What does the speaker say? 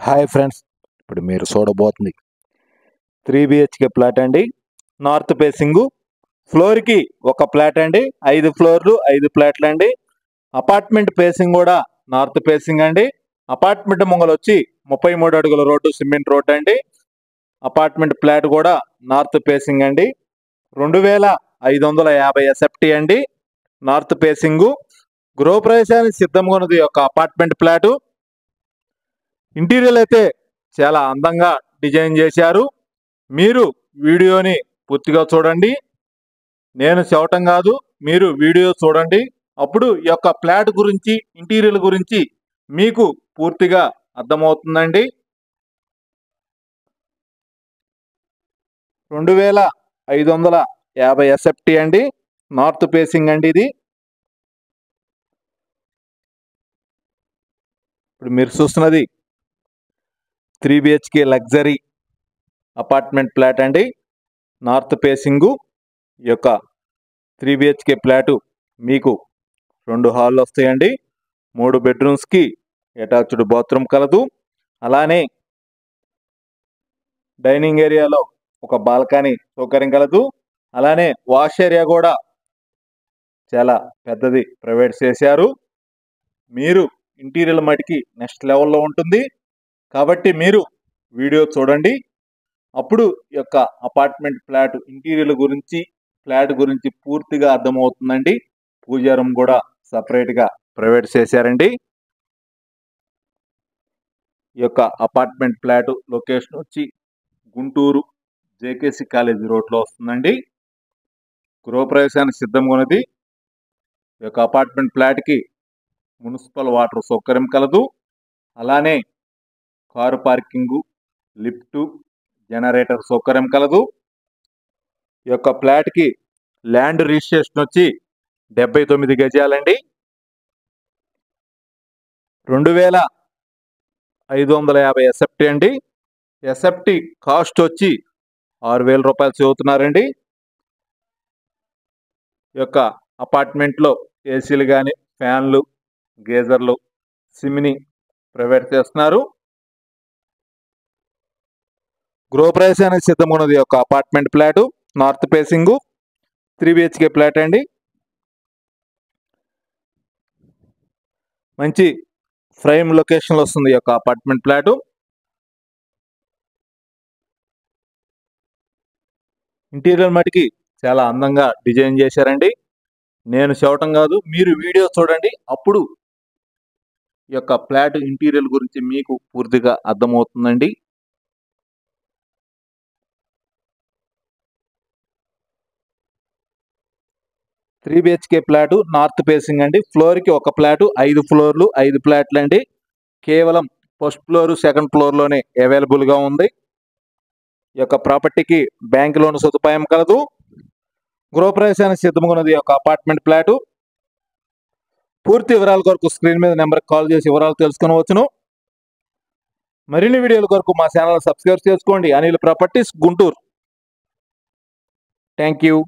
Hi friends, ఇప్పుడు మీరు చూడబోతుంది 3 BHK flat అండి. నార్త్ ఫేసింగ్, ఫ్లోర్కి ఒక ఫ్లాట్ అండి. 5 ఫ్లోర్లు 5 ఫ్లాట్లు అండి. అపార్ట్మెంట్ ఫేసింగ్ కూడా నార్త్ ఫేసింగ్ అండి. అపార్ట్మెంట్ ముంగలు వచ్చి 33 అడుగుల రోడ్డు, సిమెంట్ రోడ్డు అండి. అపార్ట్మెంట్ ఫ్లాట్ కూడా నార్త్ ఫేసింగ్ అండి. 2550 SFT అండి. నార్త్ ఫేసింగ్, గృహప్రవేశానికి సిద్ధంగా ఉన్నది ఒక అపార్ట్మెంట్ ఫ్లాటు. ఇంటీరియర్ అయితే చాలా అందంగా డిజైన్ చేశారు. మీరు వీడియోని పూర్తిగా చూడండి. నేను చెప్పటం కాదు, మీరు వీడియో చూడండి. అప్పుడు ఈ యొక్క ఫ్లాట్ గురించి, ఇంటీరియర్ గురించి మీకు పూర్తిగా అర్థమవుతుందండి. 2550 SFT అండి. నార్త్ ఫేసింగ్ అండి ఇది. ఇప్పుడు మీరు చూస్తున్నది 3 BHK లగ్జరీ అపార్ట్మెంట్ ఫ్లాట్ అండి. North facing. ఈ యొక్క 3 BHK ఫ్లాటు మీకు 2 హాళ్ళు వస్తాయండి. 3 బెడ్రూమ్స్కి అటాచ్డ్ బాత్రూమ్ కలదు. అలానే డైనింగ్ ఏరియాలో ఒక బాల్కనీ సౌకర్యం కలదు. అలానే వాష్ ఏరియా కూడా చాలా పెద్దది ప్రొవైడ్ చేశారు. మీరు ఇంటీరియర్ మటుకి నెక్స్ట్ లెవెల్లో ఉంటుంది. కాబట్టి మీరు వీడియో చూడండి. అప్పుడు ఈ యొక్క అపార్ట్మెంట్ ఫ్లాట్ ఇంటీరియర్ గురించి, ఫ్లాట్ గురించి పూర్తిగా అర్థమవుతుందండి. పూజా రూమ్ కూడా సపరేట్గా ప్రొవైడ్ చేశారండి. ఈ యొక్క అపార్ట్మెంట్ ఫ్లాట్ లొకేషన్ వచ్చి గుంటూరు JKC కాలేజీ రోడ్లో వస్తుందండి. గృహప్రవేశానికి సిద్ధంగా ఉన్నది. ఈ యొక్క అపార్ట్మెంట్ ఫ్లాట్కి మున్సిపల్ వాటర్ సౌకర్యం కలదు. అలానే కారు పార్కింగు, లిఫ్టు, జనరేటర్ సౌకర్యం కలదు. ఈ యొక్క ఫ్లాట్కి ల్యాండ్ రిజిస్ట్రేషన్ వచ్చి 79 గజాలండి. 2550 SFT అండి. SFT కాస్ట్ వచ్చి 6000 రూపాయలు చదువుతున్నారండి. ఈ యొక్క అపార్ట్మెంట్లో ఏసీలు కానీ, ఫ్యాన్లు, గేజర్లు, సిమిని ప్రొవైడ్ చేస్తున్నారు. గృహప్రవేశానికి సిద్ధంగా ఉన్నది ఒక apartment flat. North facing 3 BHK flat అండి. మంచి ఫ్రేమ్ లొకేషన్లో వస్తుంది ఈ యొక్క అపార్ట్మెంట్ ఫ్లాటు. ఇంటీరియర్ మటుకి చాలా అందంగా డిజైన్ చేశారండి. నేను చెప్పటం కాదు, మీరు వీడియో చూడండి. అప్పుడు ఈ యొక్క ఫ్లాట్ ఇంటీరియర్ గురించి మీకు పూర్తిగా అర్థమవుతుందండి. Three BHK flat north facing అండి. ఫ్లోర్కి ఒక ఫ్లాటు, 5 ఫ్లోర్లు 5 ఫ్లాట్లు అండి. కేవలం ఫస్ట్ ఫ్లోర్, సెకండ్ ఫ్లోర్లోనే అవైలబుల్గా ఉంది. ఈ యొక్క ప్రాపర్టీకి బ్యాంక్ లోన్ సదుపాయం కలదు. గృహప్రవేశానికి సిద్ధంగా ఉన్నది ఒక అపార్ట్మెంట్ ఫ్లాటు. పూర్తి వివరాల కొరకు స్క్రీన్ మీద నెంబర్కి కాల్ చేసి వివరాలు తెలుసుకొనవచ్చును. మరిన్ని వీడియోల కొరకు మా ఛానల్ సబ్స్క్రైబ్ చేసుకోండి. Anil properties, Guntur. Thank you.